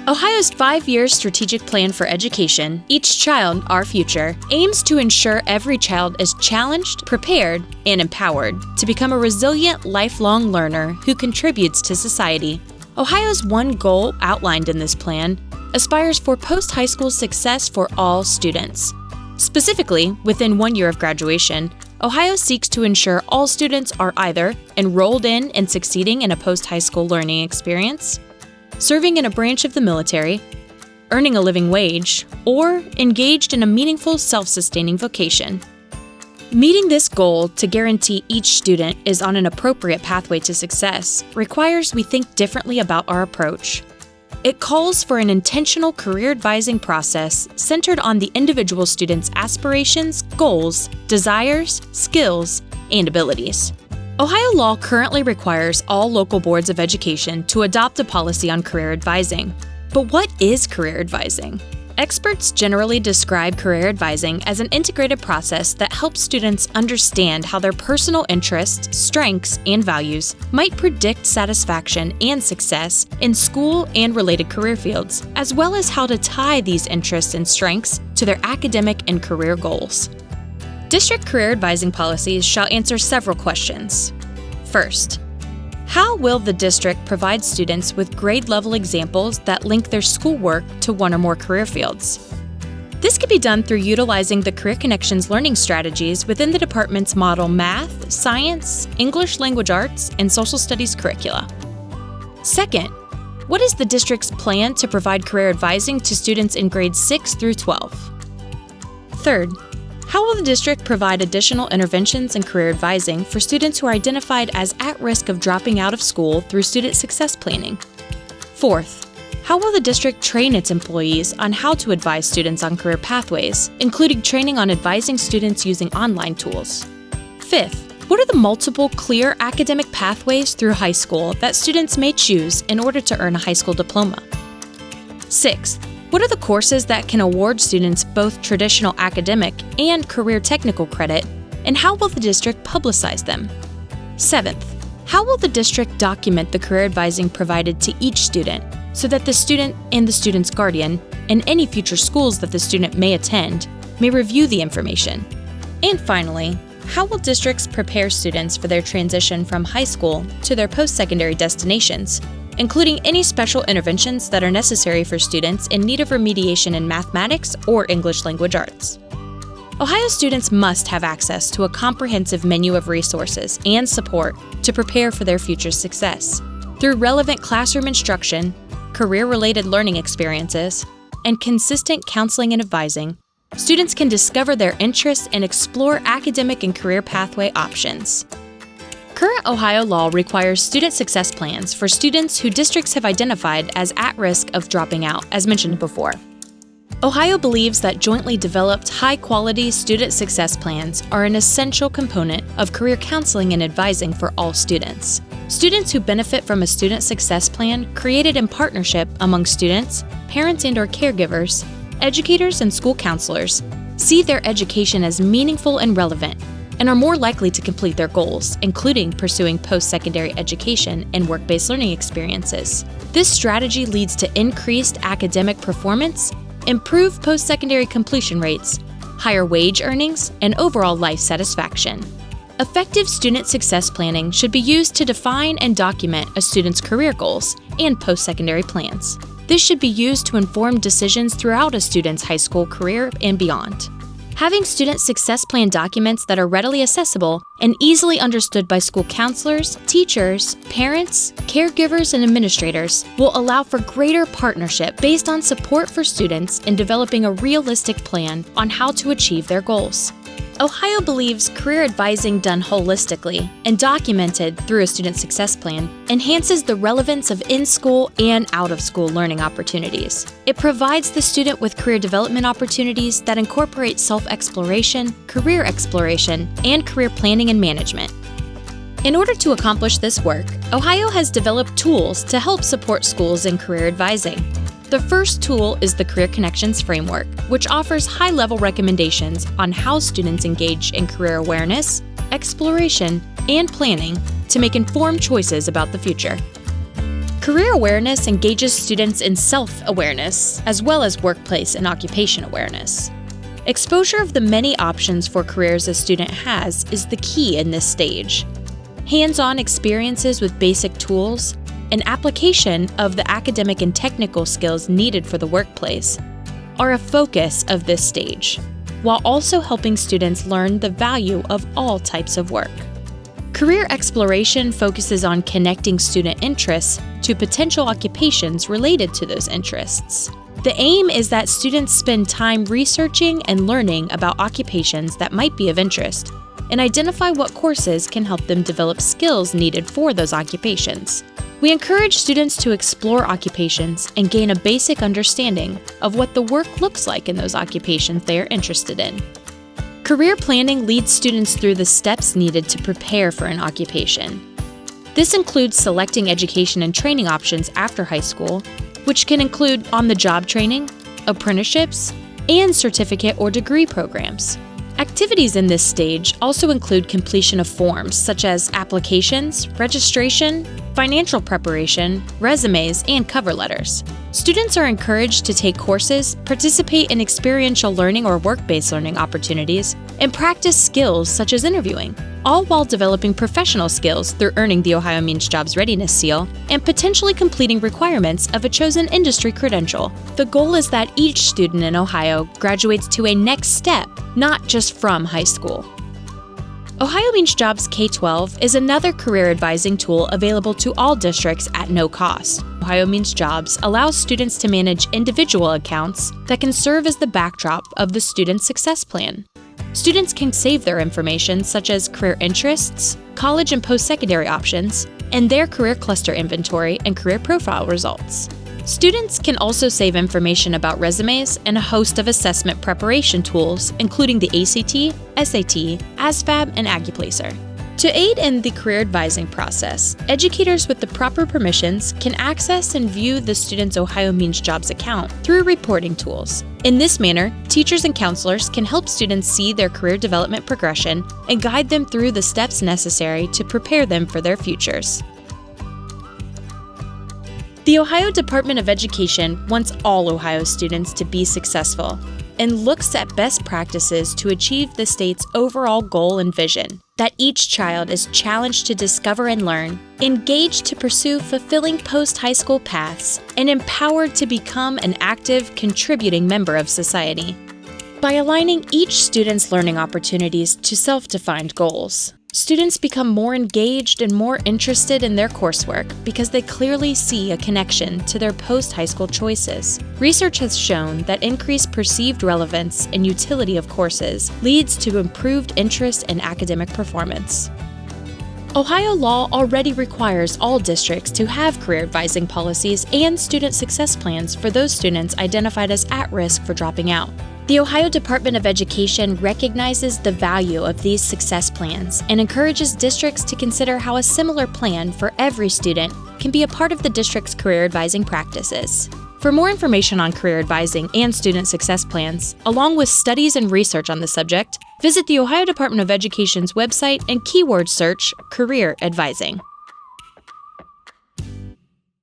Ohio's 5-year strategic plan for education, Each Child, Our Future, aims to ensure every child is challenged, prepared, and empowered to become a resilient, lifelong learner who contributes to society. Ohio's one goal outlined in this plan aspires for post-high school success for all students. Specifically, within 1 year of graduation, Ohio seeks to ensure all students are either enrolled in and succeeding in a post-high school learning experience, serving in a branch of the military, earning a living wage, or engaged in a meaningful self-sustaining vocation. Meeting this goal to guarantee each student is on an appropriate pathway to success requires we think differently about our approach. It calls for an intentional career advising process centered on the individual student's aspirations, goals, desires, skills, and abilities. Ohio law currently requires all local boards of education to adopt a policy on career advising. But what is career advising? Experts generally describe career advising as an integrated process that helps students understand how their personal interests, strengths, and values might predict satisfaction and success in school and related career fields, as well as how to tie these interests and strengths to their academic and career goals. District career advising policies shall answer several questions. First, how will the district provide students with grade-level examples that link their schoolwork to one or more career fields? This can be done through utilizing the Career Connections learning strategies within the department's model math, science, English language arts, and social studies curricula. Second, what is the district's plan to provide career advising to students in grades 6 through 12? Third, how will the district provide additional interventions and career advising for students who are identified as at risk of dropping out of school through student success planning? Fourth, how will the district train its employees on how to advise students on career pathways, including training on advising students using online tools? Fifth, what are the multiple clear academic pathways through high school that students may choose in order to earn a high school diploma? Sixth, what are the courses that can award students both traditional academic and career technical credit, and how will the district publicize them? Seventh, how will the district document the career advising provided to each student so that the student and the student's guardian, and any future schools that the student may attend, may review the information? And finally, how will districts prepare students for their transition from high school to their post-secondary destinations, including any special interventions that are necessary for students in need of remediation in mathematics or English language arts? Ohio students must have access to a comprehensive menu of resources and support to prepare for their future success. Through relevant classroom instruction, career-related learning experiences, and consistent counseling and advising, students can discover their interests and explore academic and career pathway options. Current Ohio law requires student success plans for students who districts have identified as at risk of dropping out, as mentioned before. Ohio believes that jointly developed high-quality student success plans are an essential component of career counseling and advising for all students. Students who benefit from a student success plan created in partnership among students, parents and/or caregivers, educators, and school counselors see their education as meaningful and relevant, and are more likely to complete their goals, including pursuing post-secondary education and work-based learning experiences. This strategy leads to increased academic performance, improved post-secondary completion rates, higher wage earnings, and overall life satisfaction. Effective student success planning should be used to define and document a student's career goals and post-secondary plans. This should be used to inform decisions throughout a student's high school career and beyond. Having student success plan documents that are readily accessible and easily understood by school counselors, teachers, parents, caregivers, and administrators will allow for greater partnership based on support for students in developing a realistic plan on how to achieve their goals. Ohio believes career advising done holistically and documented through a student success plan enhances the relevance of in-school and out-of-school learning opportunities. It provides the student with career development opportunities that incorporate self-exploration, career exploration, and career planning and management. In order to accomplish this work, Ohio has developed tools to help support schools in career advising. The first tool is the Career Connections Framework, which offers high-level recommendations on how students engage in career awareness, exploration, and planning to make informed choices about the future. Career awareness engages students in self-awareness, as well as workplace and occupation awareness. Exposure of the many options for careers a student has is the key in this stage. Hands-on experiences with basic tools and application of the academic and technical skills needed for the workplace are a focus of this stage, while also helping students learn the value of all types of work. Career exploration focuses on connecting student interests to potential occupations related to those interests. The aim is that students spend time researching and learning about occupations that might be of interest, and identify what courses can help them develop skills needed for those occupations. We encourage students to explore occupations and gain a basic understanding of what the work looks like in those occupations they are interested in. Career planning leads students through the steps needed to prepare for an occupation. This includes selecting education and training options after high school, which can include on-the-job training, apprenticeships, and certificate or degree programs. Activities in this stage also include completion of forms such as applications, registration, financial preparation, resumes, and cover letters. Students are encouraged to take courses, participate in experiential learning or work-based learning opportunities, and practice skills such as interviewing, all while developing professional skills through earning the Ohio Means Jobs Readiness Seal and potentially completing requirements of a chosen industry credential. The goal is that each student in Ohio graduates to a next step, not just from high school. Ohio Means Jobs K-12 is another career advising tool available to all districts at no cost. Ohio Means Jobs allows students to manage individual accounts that can serve as the backdrop of the student's success plan. Students can save their information such as career interests, college and post-secondary options, and their career cluster inventory and career profile results. Students can also save information about resumes and a host of assessment preparation tools, including the ACT, SAT, ASVAB, and AccuPlacer. To aid in the career advising process, educators with the proper permissions can access and view the student's Ohio Means Jobs account through reporting tools. In this manner, teachers and counselors can help students see their career development progression and guide them through the steps necessary to prepare them for their futures. The Ohio Department of Education wants all Ohio students to be successful and looks at best practices to achieve the state's overall goal and vision, that each child is challenged to discover and learn, engaged to pursue fulfilling post-high school paths, and empowered to become an active, contributing member of society. By aligning each student's learning opportunities to self-defined goals, students become more engaged and more interested in their coursework because they clearly see a connection to their post-high school choices. Research has shown that increased perceived relevance and utility of courses leads to improved interest and academic performance. Ohio law already requires all districts to have career advising policies and student success plans for those students identified as at risk for dropping out. The Ohio Department of Education recognizes the value of these success plans and encourages districts to consider how a similar plan for every student can be a part of the district's career advising practices. For more information on career advising and student success plans, along with studies and research on the subject, visit the Ohio Department of Education's website and keyword search career advising.